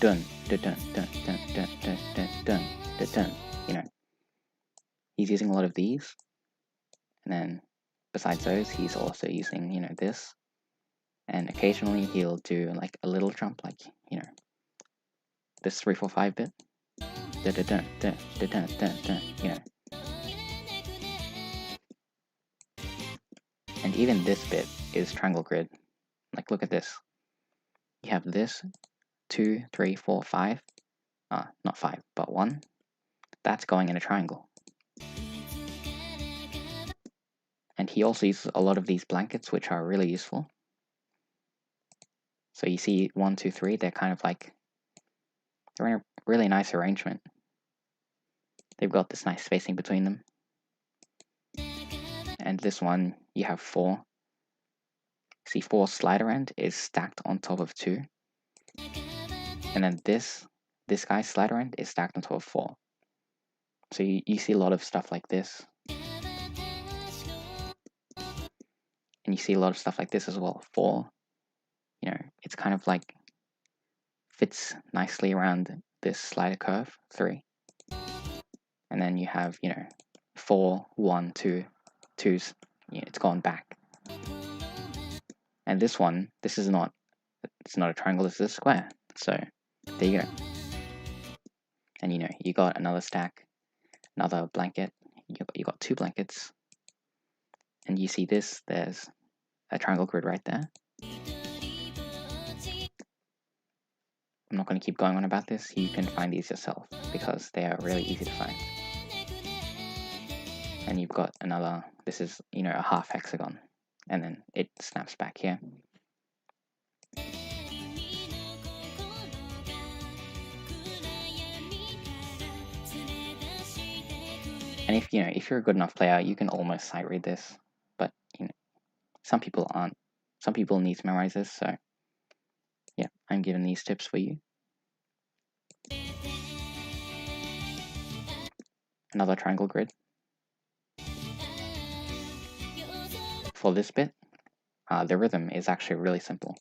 dun dun dun dun dun dun dun dun dun dun dun. He's using a lot of these, and then besides those, he's also using this, and occasionally he'll do like a little jump, like this 3-4-5 bit. Dun dun dun dun dun dun dun. And even this bit is triangle grid. Like, look at this. You have this 2, 3, 4, 5. Not 5, but 1. that's going in a triangle. And he also uses a lot of these blankets, which are really useful. So you see 1, 2, 3, they're kind of like, they're in a really nice arrangement. They've got this nice spacing between them. And this one, you have 4. See, 4 slider end is stacked on top of 2. And then this guy's slider end is stacked on top of 4. So you see a lot of stuff like this. And you see a lot of stuff like this as well. 4, you know, it's kind of like fits nicely around this slider curve, 3. And then you have, you know, 4, 1, 2, 2's, you know, it's gone back. And this one, it's not a triangle, this is a square. So there you go. And you know, you got another stack, another blanket, you got 2 blankets. And you see this, there's a triangle grid right there. I'm not going to keep going on about this, you can find these yourself because they are really easy to find. And you've got another, this is, you know, a half hexagon, and then it snaps back here. And if you're a good enough player, you can almost sight read this, but you know, some people aren't. Some people need to memorize this, so yeah, I'm giving these tips for you. Another triangle grid. For this bit, the rhythm is actually really simple.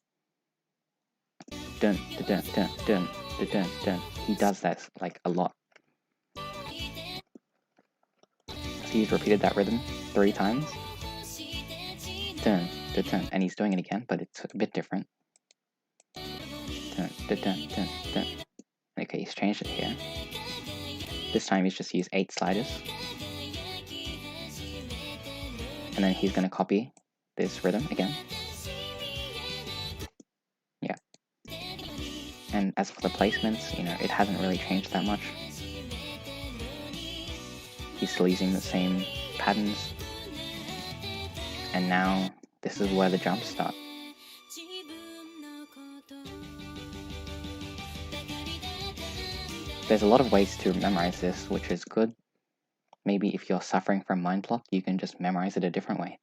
Dun, dun, dun, dun, dun, dun, dun. He does that like a lot. So he's repeated that rhythm 3 times. Dun, dun, dun, and he's doing it again, but it's a bit different. Dun, dun, dun, dun, dun. Okay, he's changed it here. This time he's just used 8 sliders. And then he's going to copy this rhythm again. Yeah. And as for the placements, you know, it hasn't really changed that much. He's still using the same patterns. And now this is where the jumps start. There's a lot of ways to memorize this, which is good. Maybe if you're suffering from mind block, you can just memorize it a different way.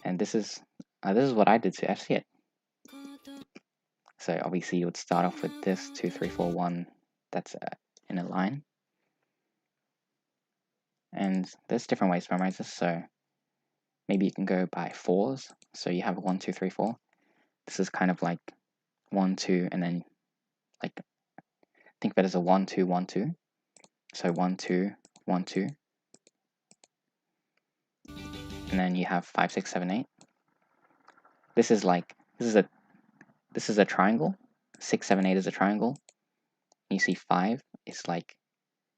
And this is what I did to see it. So obviously you would start off with this 2, 3, 4, 1. That's in a line. And there's different ways to memorize this. So maybe you can go by 4s. So you have 1, 2, 3, 4. This is kind of like 1, 2, and then like think of it as a 1, 2, 1, 2. So 1, 2, 1, 2. And then you have 5, 6, 7, 8. This is a triangle. 6, 7, 8 is a triangle. You see 5 is like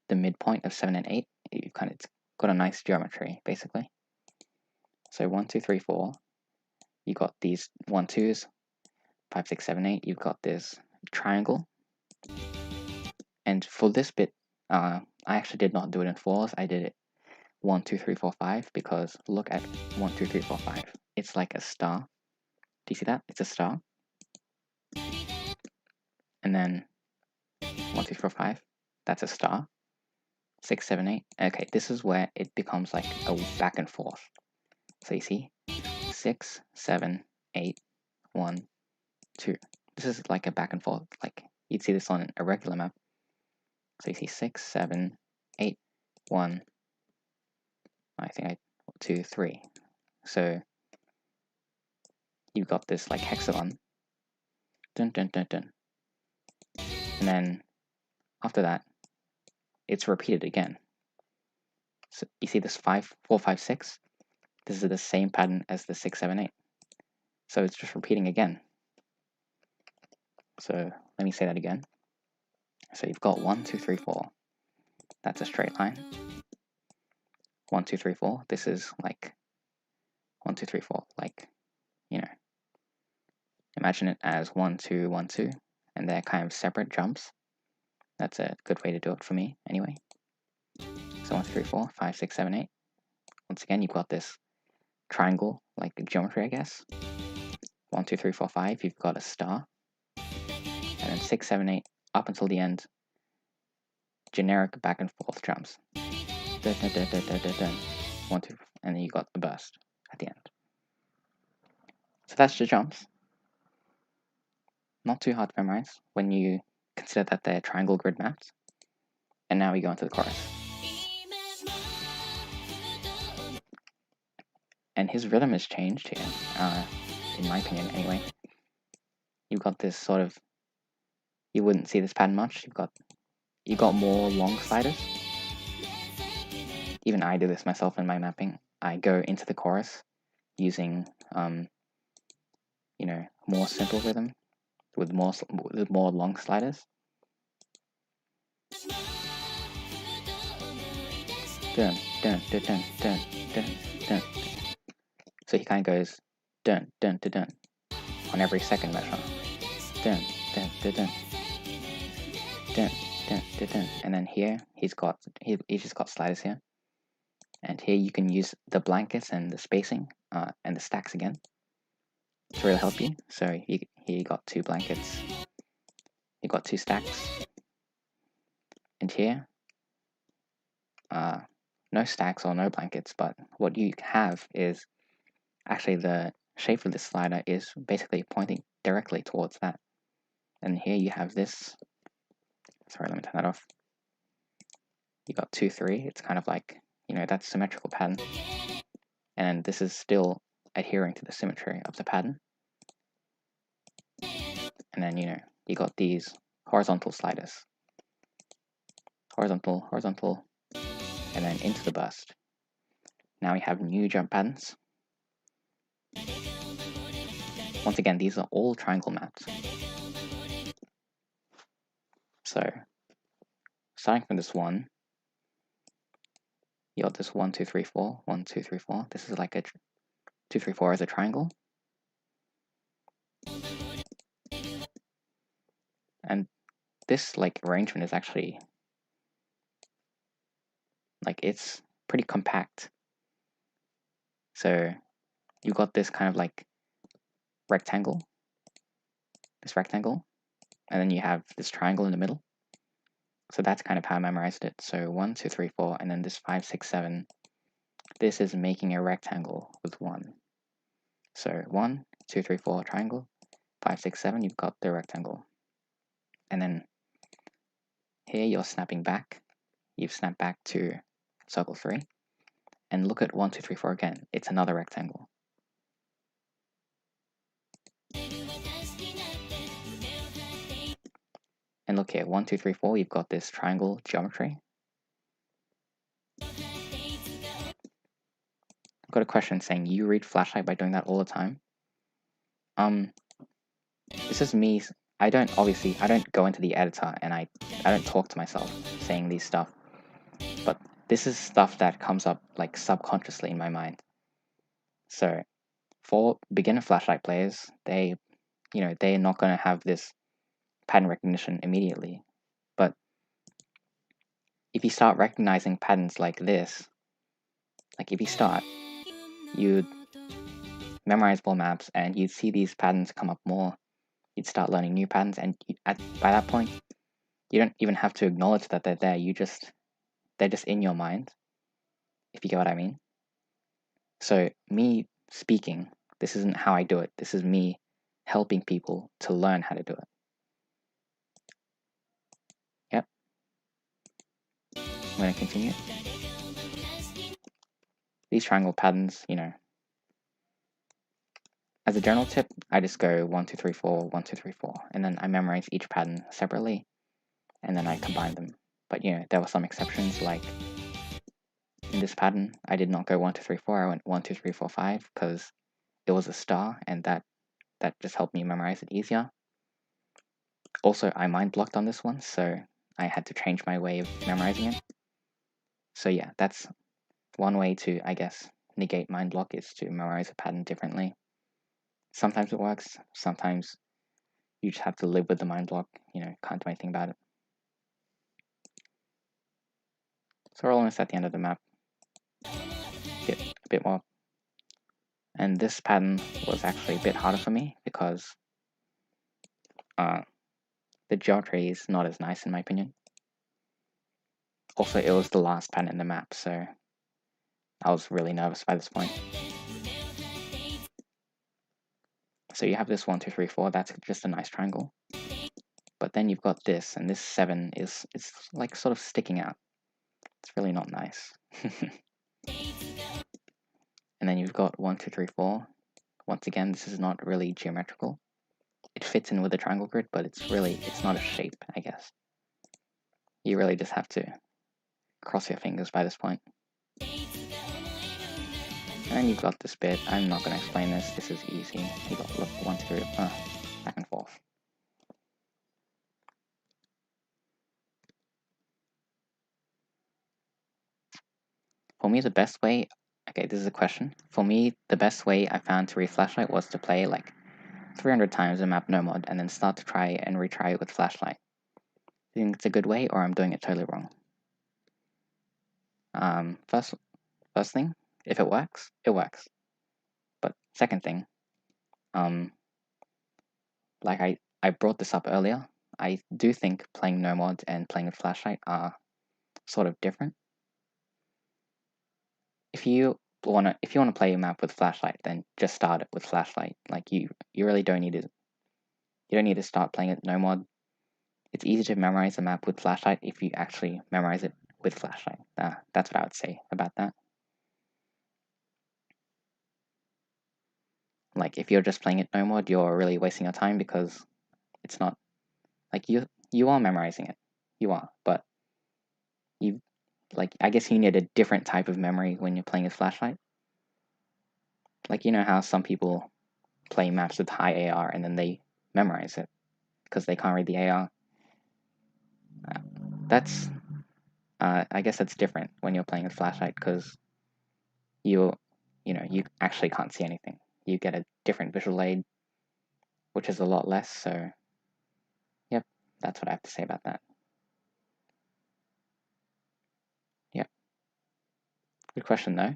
the midpoint of 7 and 8. You kind of got a nice geometry basically. So 1, 2, 3, 4. You got these 1, 2s. 5, 6, 7, 8. You've got this triangle. And for this bit, I actually did not do it in 4s. I did it 1, 2, 3, 4, 5 because look at 1, 2, 3, 4, 5. It's like a star. Do you see that? It's a star. And then 1, 2, 3, 4, 5. That's a star. 6, 7, 8. Okay, this is where it becomes like a back and forth. So you see 6, 7, 8, 1, 2. This is like a back and forth. Like you'd see this on a regular map. So you see 6, 7, 8, 1. I think 2, 3. So you've got this like hexagon. Dun, dun, dun, dun. And then after that, it's repeated again. So you see this 5, 4, 5, 6. This is the same pattern as the 6, 7, 8. So it's just repeating again. So let me say that again. So you've got 1, 2, 3, 4. That's a straight line. 1, 2, 3, 4. This is like 1, 2, 3, 4. Like, you know, imagine it as 1, 2, 1, 2. And they're kind of separate jumps. That's a good way to do it for me, anyway. 3, 4, 5, 6, 7, 8. Once again, you've got this triangle, like geometry, I guess. 1, 2, 3, 4, 5, you've got a star. And then 6, 7, 8, up until the end, generic back and forth jumps. Dun, dun, dun, dun, dun, dun, dun. 1, 2, and then you got the burst at the end. So that's the jumps. Not too hard to memorize when you consider that they're triangle grid maps. And now we go into the chorus. And his rhythm has changed here, in my opinion anyway. You've got this sort of, you wouldn't see this pattern much, you've got more long sliders. Even I do this myself in my mapping. I go into the chorus using, more simple rhythm with more long sliders. Dun, dun, dun, dun, dun, dun, dun. So he kind of goes dun, dun, dun, dun on every second measure. Dun, dun, dun, dun. Dun, dun, dun, dun. And then here, he's just got sliders here. And here you can use the blankets and the spacing and the stacks again to really help you. So here you got 2 blankets. You got 2 stacks. And here, no stacks or no blankets, but what you have is actually the shape of this slider is basically pointing directly towards that. And here you have this. Sorry, let me turn that off. You got 2, 3. It's kind of like, that's symmetrical pattern. And this is still adhering to the symmetry of the pattern. And then, you got these horizontal sliders. Horizontal, horizontal, and then into the burst. Now we have new jump patterns. Once again, these are all triangle maps. So, starting from this one, you got this 1, 2, 3, 4, 1, 2, 3, 4. This is like a 2, 3, 4 as a triangle. And this arrangement is actually it's pretty compact. So you got this kind of rectangle, and then you have this triangle in the middle. So that's kind of how I memorized it. So 1, 2, 3, 4, and then this 5, 6, 7. This is making a rectangle with 1. So 1, 2, 3, 4, triangle. 5, 6, 7, you've got the rectangle. And then here you're snapping back. You've snapped back to circle 3. And look at 1, 2, 3, 4 again. It's another rectangle. And look here, 1, 2, 3, 4, you've got this triangle geometry. I've got a question saying, you read Flashlight by doing that all the time? This is me. I don't go into the editor and I don't talk to myself saying these stuff. But this is stuff that comes up subconsciously in my mind. So for beginner Flashlight players, they're not going to have this pattern recognition immediately. But if you start recognizing patterns like this, if you start, you'd memorize more maps and you'd see these patterns come up more. You'd start learning new patterns, and by that point, you don't even have to acknowledge that they're there. They're just in your mind, if you get what I mean. So me speaking, this isn't how I do it. This is me helping people to learn how to do it. Yep. I'm going to continue. These triangle patterns, as a general tip, I just go 1, 2, 3, 4, 1, 2, 3, 4, and then I memorize each pattern separately, and then I combine them. But there were some exceptions, like in this pattern, I did not go 1, 2, 3, 4. I went 1, 2, 3, 4, 5 because it was a star, and that just helped me memorize it easier. Also, I mind blocked on this one, so I had to change my way of memorizing it. So yeah, that's one way to, I guess, negate mind block, is to memorize a pattern differently. Sometimes it works, sometimes you just have to live with the mind block, can't do anything about it. So we're almost at the end of the map. Get a bit more. And this pattern was actually a bit harder for me because the geometry is not as nice in my opinion. Also, it was the last pattern in the map, so I was really nervous by this point. So you have this 1, 2, 3, 4. That's just a nice triangle. But then you've got this, and this 7 is like sort of sticking out. It's really not nice. And then you've got 1, 2, 3, 4. Once again, this is not really geometrical. It fits in with the triangle grid, but it's not a shape, I guess. You really just have to cross your fingers by this point. And then you've got this bit. I'm not going to explain this. This is easy. You got, look, 1, 2, 3, back and forth. For me, the best way, okay, this is a question. For me, the best way I found to read Flashlight was to play like 300 times the map no mod and then start to try and retry it with Flashlight. Do you think it's a good way or I'm doing it totally wrong? First thing, if it works, it works. But second thing, like I brought this up earlier, I do think playing no mod and playing with Flashlight are sort of different. If you wanna play a map with Flashlight, then just start it with Flashlight. Like you really don't need to start playing it no mod. It's easy to memorize a map with Flashlight if you actually memorize it with Flashlight. That's what I would say about that. Like if you're just playing it no mod, you're really wasting your time because it's not like you are memorizing it. You are, but you like I guess you need a different type of memory when you're playing with Flashlight. Like you know how some people play maps with high AR and then they memorize it because they can't read the AR. That's I guess that's different when you're playing with Flashlight because you actually can't see anything. You get a different visual aid, which is a lot less. So, yep, that's what I have to say about that. Yep, good question though.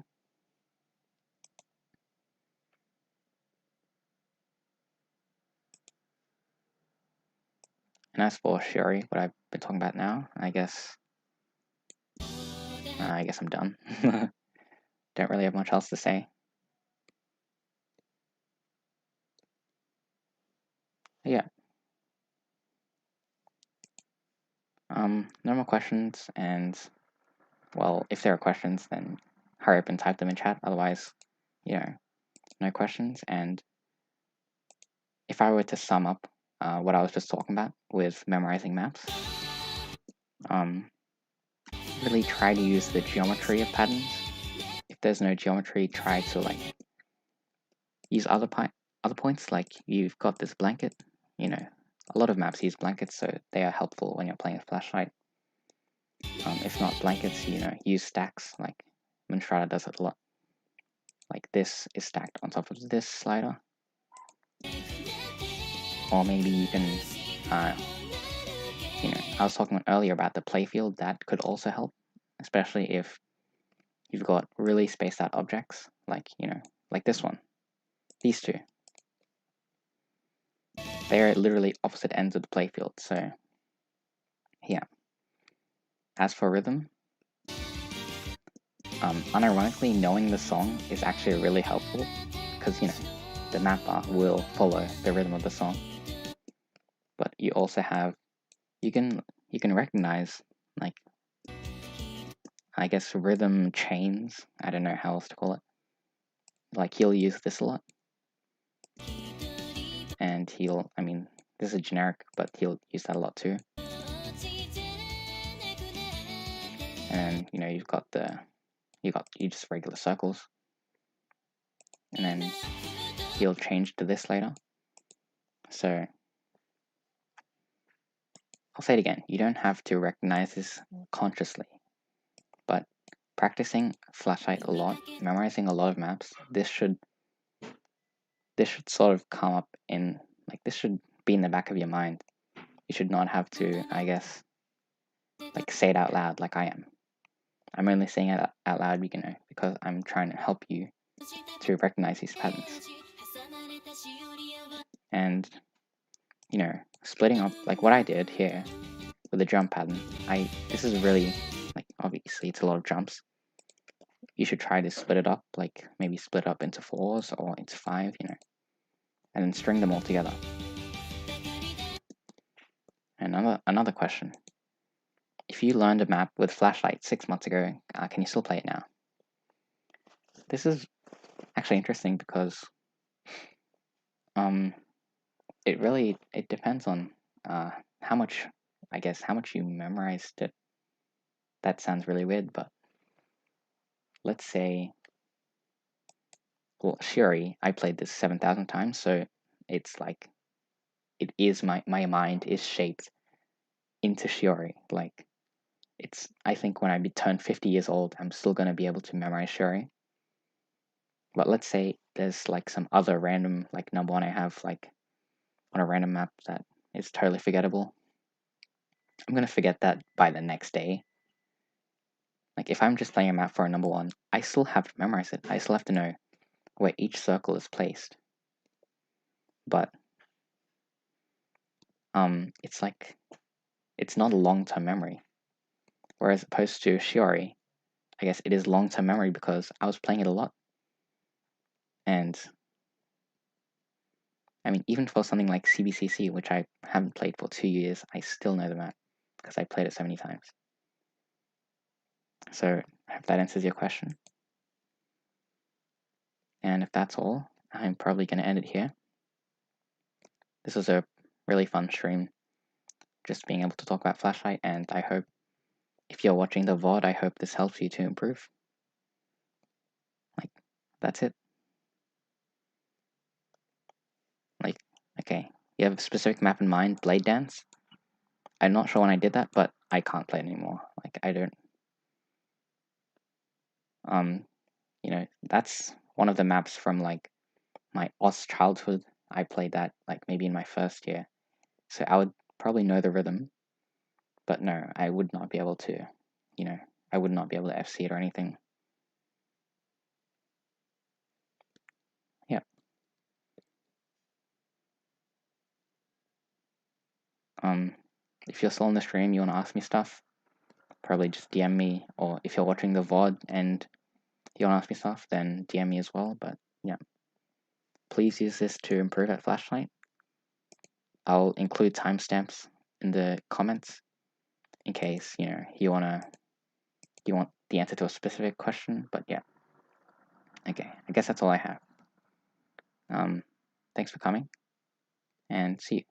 And as for Shiori, what I've been talking about now, I guess I'm done. Don't really have much else to say. Yeah. No more questions, and well, if there are questions, then hurry up and type them in chat. Otherwise, no questions. And if I were to sum up what I was just talking about with memorizing maps, really try to use the geometry of patterns. If there's no geometry, try to like use other points. Like you've got this blanket. A lot of maps use blankets, so they are helpful when you're playing with Flashlight. If not blankets, use stacks. Like Monstrata does it a lot. Like this is stacked on top of this slider. Or maybe you can, I was talking earlier about the playfield. That could also help, especially if you've got really spaced out objects, like this one. These two. They're literally opposite ends of the playfield. So, yeah. As for rhythm, unironically, knowing the song is actually really helpful because the map art will follow the rhythm of the song. But you also have you can recognize like I guess rhythm chains. I don't know how else to call it. Like he'll use this a lot, and this is generic, but he'll use that a lot too. And you've got you just regular circles, and then he'll change to this later. So I'll say it again. You don't have to recognize this consciously, but practicing Flashlight a lot, memorizing a lot of maps, this should sort of come up in this should be in the back of your mind. You should not have to, I guess, like say it out loud like I am. I'm only saying it out loud, because I'm trying to help you to recognize these patterns. And, splitting up, like what I did here with the jump pattern, this is really, like, obviously it's a lot of jumps. You should try to split it up, like maybe split up into 4s or into 5, and then string them all together. And another question. If you learned a map with Flashlight 6 months ago, can you still play it now? This is actually interesting because it depends on how much you memorized it. That sounds really weird, but let's say, well, Shiori, I played this 7,000 times, so it's like, it is my mind is shaped into Shiori. Like, I think when I turn 50 years old, I'm still going to be able to memorize Shiori. But let's say there's like some other random, like number 1 I have like on a random map that is totally forgettable. I'm going to forget that by the next day. Like, if I'm just playing a map for a number 1, I still have to memorize it. I still have to know where each circle is placed. But it's like, it's not a long-term memory. Whereas opposed to Shiori, I guess it is long-term memory because I was playing it a lot. And I mean, even for something like CBCC, which I haven't played for 2 years, I still know the map because I played it so many times. So I hope that answers your question. And if that's all, I'm probably going to end it here. This was a really fun stream, just being able to talk about Flashlight, and I hope, if you're watching the VOD, I hope this helps you to improve. Like, that's it. Like, okay, you have a specific map in mind, Blade Dance? I'm not sure when I did that, but I can't play it anymore. Like, I don't... that's one of the maps from, like, my OS childhood. I played that, like, maybe in my first year. So I would probably know the rhythm, but no, I would not be able to, I would not be able to FC it or anything. Yeah. If you're still on the stream, you want to ask me stuff, probably just DM me, or if you're watching the VOD and you want to ask me stuff, then DM me as well. But yeah, please use this to improve at Flashlight. I'll include timestamps in the comments in case, you want the answer to a specific question. But yeah, okay, I guess that's all I have. Thanks for coming, and see you.